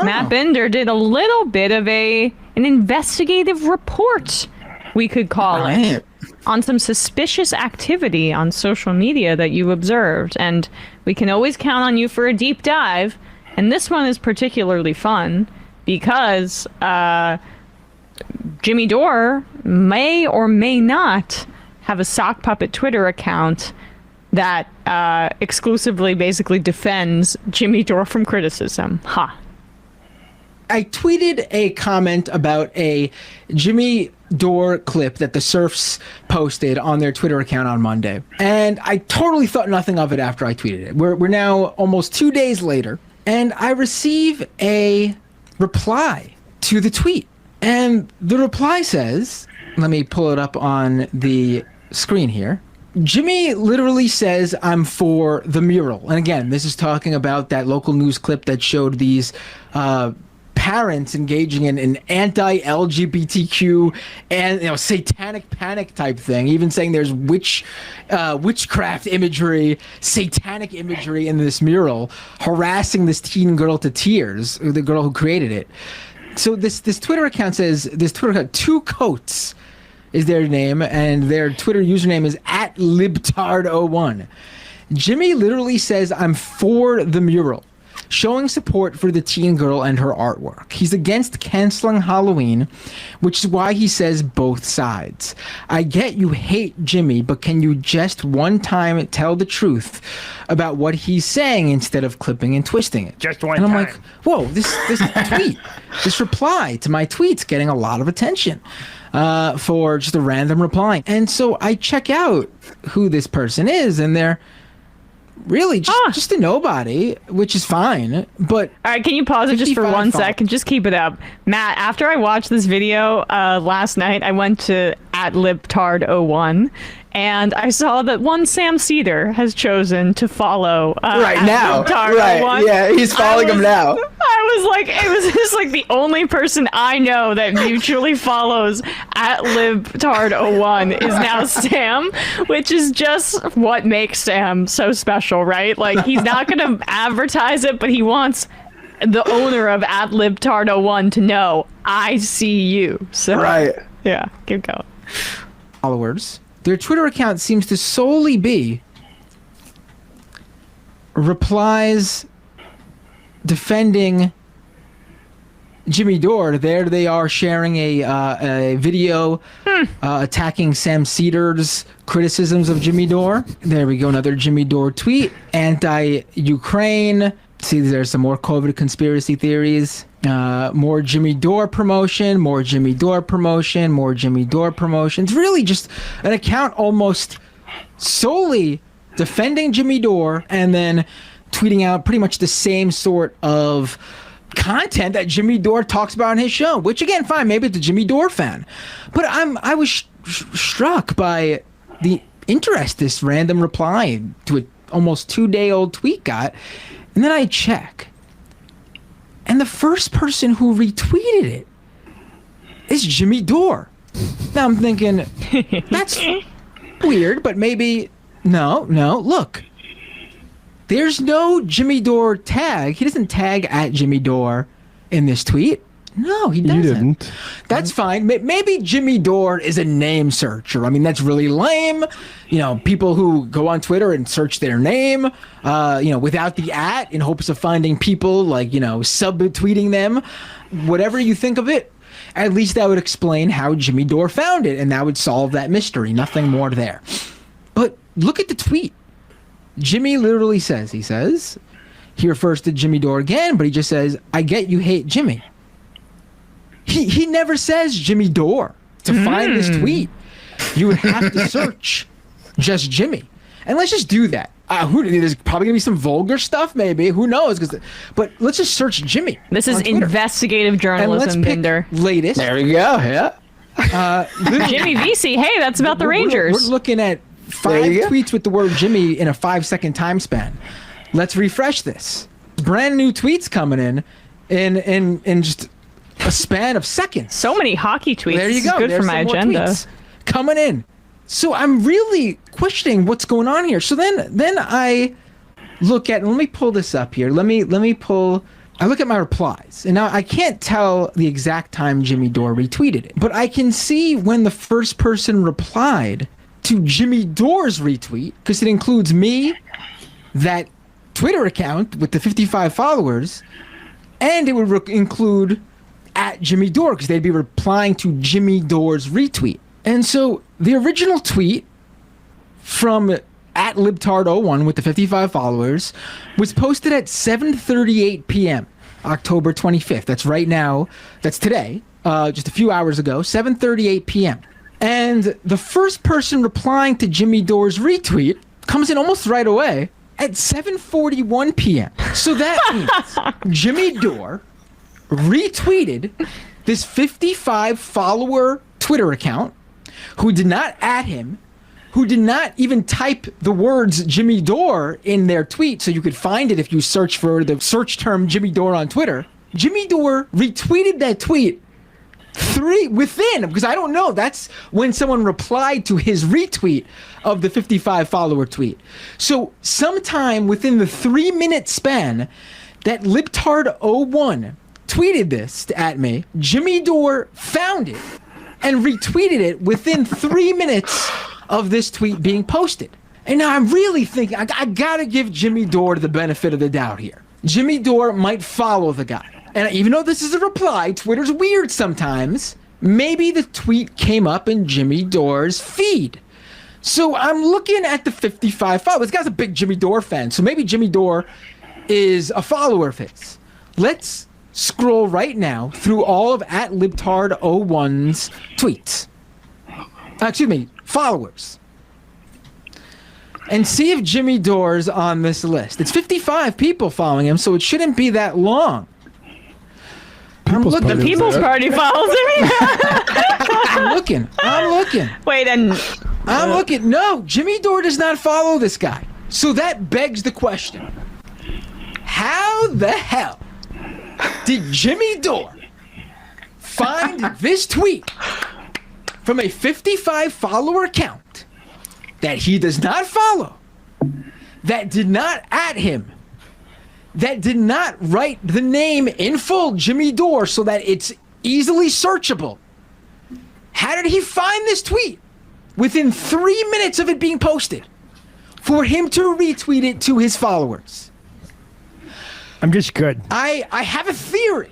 Matt Bender did a little bit of an investigative report, we could call it, on some suspicious activity on social media that you observed. And we can always count on you for a deep dive. And this one is particularly fun because Jimmy Dore may or may not have a sock puppet Twitter account that exclusively basically defends Jimmy Dore from criticism. I tweeted a comment about a Jimmy Dore clip that the Surfs posted on their Twitter account on Monday. And I totally thought nothing of it after I tweeted it. We're now almost 2 days later, and I receive a reply to the tweet. And the reply says, let me pull it up on the screen here. Jimmy literally says, I'm for the mural. And again, this is talking about that local news clip that showed these parents engaging in an anti-LGBTQ and satanic panic type thing, even saying there's witchcraft imagery, satanic imagery in this mural, harassing this teen girl to tears, the girl who created it. So this Twitter account says, Two Coats is their name, and their Twitter username is @libtard01. Jimmy literally says, I'm for the mural, showing support for the teen girl and her artwork. He's against canceling Halloween, which is why he says both sides. I get you hate Jimmy, but can you just one time tell the truth about what he's saying instead of clipping and twisting it? Just one time. And I'm like, whoa, this tweet, this reply to my tweet's getting a lot of attention for just a random reply. And so I check out who this person is, and they're really just a nobody, which is fine. But all right, can you pause it just for 1 second? Just keep it up. Matt, after I watched this video last night, I went to @libtard01, and I saw that one Sam Seder has chosen to follow right now. Right, yeah, he's following him now. I was like, it was just like the only person I know that mutually follows @libtard01 is now Sam, which is just what makes Sam so special, right? Like, he's not going to advertise it, but he wants the owner of @libtard01 to know, I see you. So, right. Yeah, keep going. Followers. Their Twitter account seems to solely be replies defending Jimmy Dore. There they are sharing a video attacking Sam Seder's criticisms of Jimmy Dore. There we go, another Jimmy Dore tweet. Anti-Ukraine. See, there's some more COVID conspiracy theories. More Jimmy Dore promotion, more Jimmy Dore promotion, more Jimmy Dore promotion. It's really just an account almost solely defending Jimmy Dore and then tweeting out pretty much the same sort of content that Jimmy Dore talks about on his show, which again, fine, maybe it's a Jimmy Dore fan. But I was struck by the interest this random reply to an almost 2-day-old tweet got. And then I check, and the first person who retweeted it is Jimmy Dore. Now I'm thinking, that's weird, but maybe, no, look. There's no Jimmy Dore tag. He doesn't tag @Jimmy Dore in this tweet. No, he doesn't. You didn't. That's fine. Maybe Jimmy Dore is a name searcher. I mean, that's really lame. People who go on Twitter and search their name, without the @ in hopes of finding people like, subtweeting them. Whatever you think of it, at least that would explain how Jimmy Dore found it, and that would solve that mystery. Nothing more there. But look at the tweet. Jimmy literally says, he refers to Jimmy Dore again, but he just says, I get you hate Jimmy. He never says Jimmy Dore. To find this tweet, you would have to search just Jimmy. And let's just do that. There's probably going to be some vulgar stuff, maybe. Who knows? But let's just search Jimmy. This is investigative journalism, Binder. Latest. There we go, yeah. Jimmy VC, hey, that's about the Rangers. We're looking at 5 tweets with the word Jimmy in a 5-second time span. Let's refresh this. Brand new tweets coming in just a span of seconds. So many hockey tweets. There you go. Good for my agenda. Coming in. So I'm really questioning what's going on here. So then I look at, let me pull this up here. Let me pull I look at my replies, and now I can't tell the exact time Jimmy Dore retweeted it, but I can see when the first person replied to Jimmy Dore's retweet, because it includes me, that Twitter account with the 55 followers, and it would include at Jimmy Dore, because they'd be replying to Jimmy Dore's retweet. And so the original tweet from at libtard01 with the 55 followers was posted at 7:38 p.m. October 25th. That's right now. That's today. Just a few hours ago. 7:38 p.m. And the first person replying to Jimmy Dore's retweet comes in almost right away at 7:41 p.m. So that means Jimmy Dore retweeted this 55 follower Twitter account who did not add him, who did not even type the words Jimmy Dore in their tweet so you could find it if you search for the search term Jimmy Dore on Twitter. Jimmy Dore retweeted that tweet because I don't know, that's when someone replied to his retweet of the 55 follower tweet. So sometime within the 3-minute span that libtard01 tweeted this at me, Jimmy Dore found it and retweeted it within 3 minutes of this tweet being posted. And now I'm really thinking, I gotta give Jimmy Dore the benefit of the doubt here. Jimmy Dore might follow the guy. And even though this is a reply, Twitter's weird sometimes, maybe the tweet came up in Jimmy Dore's feed. So I'm looking at the 55 followers. This guy's a big Jimmy Dore fan, so maybe Jimmy Dore is a follower of his. Let's scroll right now through all of at libtard01's tweets. Followers. And see if Jimmy Dore's on this list. It's 55 people following him, so it shouldn't be that long. The People's Party follows him. I'm looking. Wait, and I'm looking. No, Jimmy Dore does not follow this guy. So that begs the question. How the hell did Jimmy Dore find this tweet from a 55 follower account that he does not follow, that did not add him, that did not write the name in full Jimmy Dore so that it's easily searchable? How did he find this tweet within 3 minutes of it being posted for him to retweet it to his followers? I'm just good. I have a theory,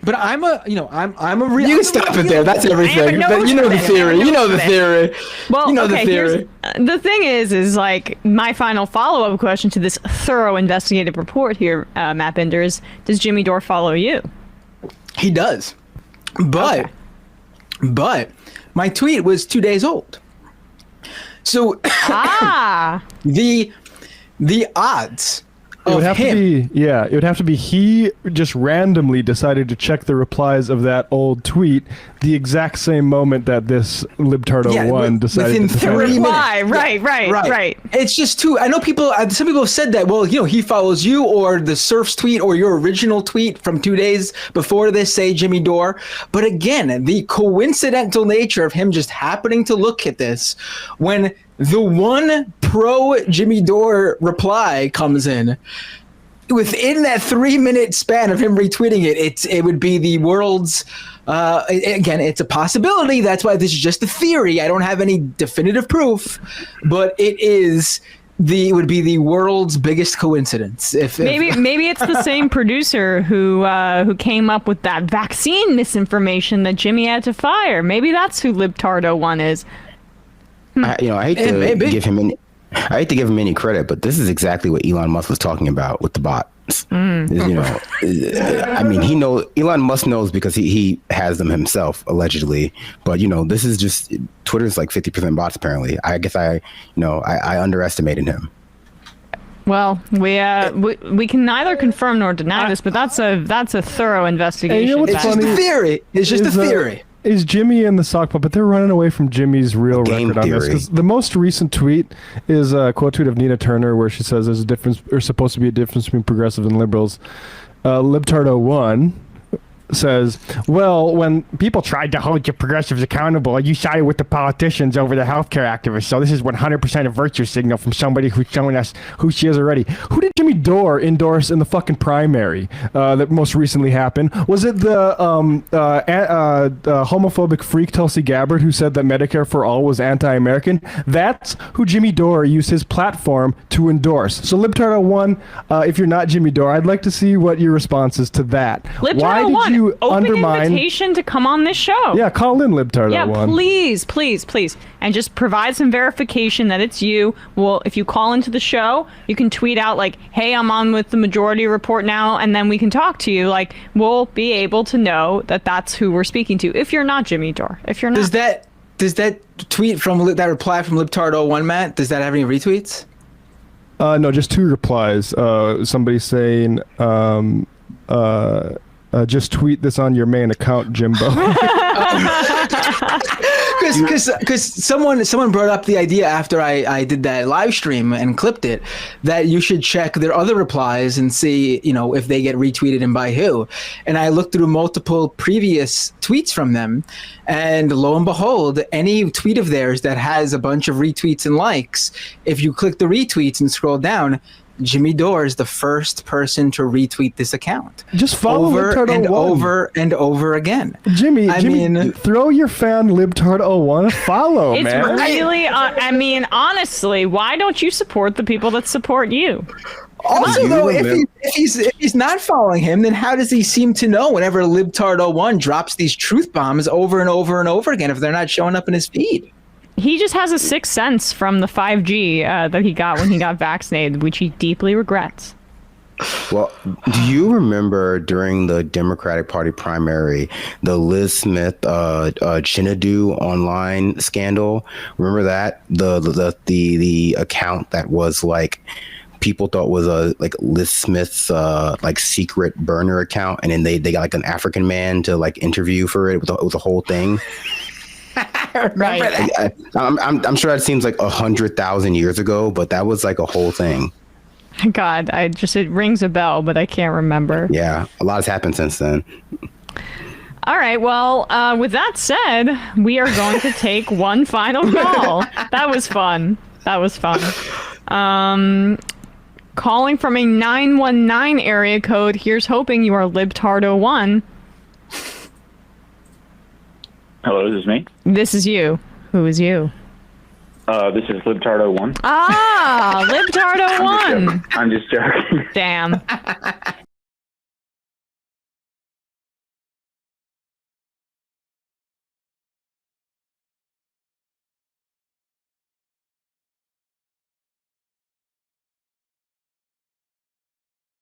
but I'm a real. You can stop it there. That's everything. You know the theory. You know the theory. Well, you know okay, the theory. The thing is like my final follow-up question to this thorough investigative report here, Matt Binder, is: does Jimmy Dore follow you? He does, but my tweet was 2 days old. So the odds. It would of have him. to be, it would have to be he just randomly decided to check the replies of that old tweet the exact same moment that this libtard01 decided within to 3 minutes. Reply. Right. It's just too. I know people. Some people have said that. Well, he follows you, or the Surf's tweet, or your original tweet from 2 days before this say Jimmy Dore. But again, the coincidental nature of him just happening to look at this when the one pro Jimmy Dore reply comes in. Within that 3-minute span of him retweeting it would be the world's. Again, it's a possibility. That's why this is just a theory. I don't have any definitive proof, but it would be the world's biggest coincidence. Maybe it's the same producer who came up with that vaccine misinformation that Jimmy had to fire. Maybe that's who libtard01 is. I hate to give him any credit, but this is exactly what Elon Musk was talking about with the bots. I mean, Elon Musk knows because he has them himself, allegedly. But this is just Twitter's like 50% bots. Apparently, I guess I underestimated him. Well, we can neither confirm nor deny this, but that's a thorough investigation. You know what's It's just a theory. It's just a theory. Is Jimmy and the sock puppet, they're running away from Jimmy's real record on this. 'Cause the most recent tweet is a quote tweet of Nina Turner where she says there's a difference, or supposed to be a difference between progressives and liberals. Libtard01 says, well, when people tried to hold you progressives accountable, you sided with the politicians over the healthcare activists. So this is 100% a virtue signal from somebody who's showing us who she is already. Who did Jimmy Dore endorse in the fucking primary that most recently happened? Was it the homophobic freak Tulsi Gabbard who said that Medicare for All was anti-American? That's who Jimmy Dore used his platform to endorse. So Libtardo1, if you're not Jimmy Dore, I'd like to see what your response is to that. Libtardo1, open invitation to come on this show. Yeah, call in Libtardo1. Yeah, please. And just provide some verification that it's you. Well, if you call into the show, you can tweet out like, hey, I'm on with the Majority Report now, and then we can talk to you. Like, we'll be able to know that that's who we're speaking to. If you're not Jimmy Dore. If you're not. Does that tweet from that reply from Libtardo1, Matt, does that have any retweets? No, just 2 replies. Somebody saying, just tweet this on your main account, Jimbo. Because someone brought up the idea after I did that live stream and clipped it that you should check their other replies and see, if they get retweeted and by who. And I looked through multiple previous tweets from them, and lo and behold, any tweet of theirs that has a bunch of retweets and likes, if you click the retweets and scroll down, Jimmy Dore is the first person to retweet this account. Just follow over and over and over again. Jimmy, throw your fan Libtardo1 a follow, it's man. It's really, honestly, why don't you support the people that support you? Also, though, if he's not following him, then how does he seem to know whenever Libtardo1 drops these truth bombs over and over and over again if they're not showing up in his feed? He just has a sixth sense from the 5G that he got when he got vaccinated, which he deeply regrets. Well, do you remember during the Democratic Party primary, the Liz Smith Chinadu online scandal? Remember that? The account that was like people thought was like Liz Smith's like secret burner account, and then they got like an African man to like interview for it. It was a whole thing. Remember that? I'm sure that seems like 100,000 years ago, but that was like a whole thing. God, it rings a bell, but I can't remember. Yeah, a lot has happened since then. All right, well, with that said, we are going to take one final call. That was fun. Calling from a 919 area code. Here's hoping you are Libtardo1. Hello, this is me. This is you. Who is you? This is Libtardo1. Ah, Libtardo1. I'm just joking. Damn.